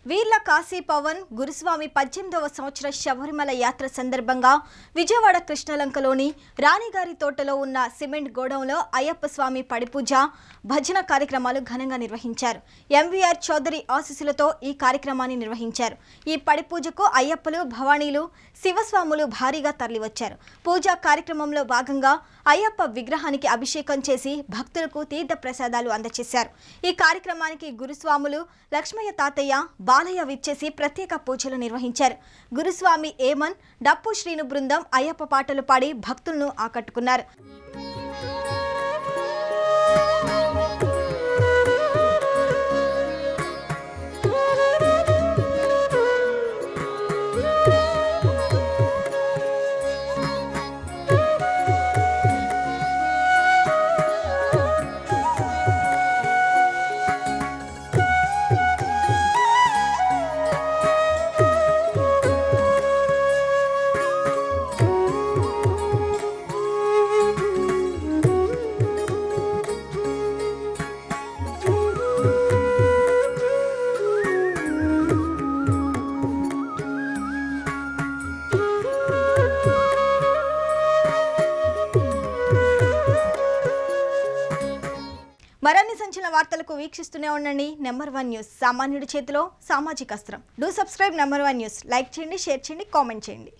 వీర్ల కాశీ పవన్ గురుస్వామి 18వ సంవత్సర శబరిమల యాత్ర సందర్భంగా విజయవాడ కృష్ణలంకలోని రాణిగారి తోటలో ఉన్న సిమెంట్ గోడౌన్లో అయ్యప్ప స్వామి పడిపూజ భజన కార్యక్రమాలు ఘనంగా నిర్వహించారు. ఎంవీఆర్ చౌదరి ఆశీస్సులతో ఈ కార్యక్రమాన్ని నిర్వహించారు. ఈ పడిపూజకు అయ్యప్పలు, భవానీలు, శివస్వాములు భారీగా తరలివచ్చారు. పూజా కార్యక్రమంలో భాగంగా అయ్యప్ప విగ్రహానికి అభిషేకం చేసి భక్తులకు తీర్థ ప్రసాదాలు అందజేశారు. ఈ కార్యక్రమానికి గురుస్వాములు లక్ష్మయ్య తాతయ్య, బాలయ్య విచ్చేసి ప్రత్యేక పూజలు నిర్వహించారు. గురుస్వామి ఏమన్, డప్పు శ్రీను బృందం అయ్యప్ప పాటలు పాడి భక్తులను ఆకట్టుకున్నారు. మరిన్ని సంచలన వార్తలకు వీక్షిస్తూనే ఉండండి నంబర్1 న్యూస్. సామాన్యుడి చేతిలో సామాజిక అస్త్రం. Do subscribe number one news. Like చేయండి, షేర్ చేయండి, కామెంట్ చేయండి.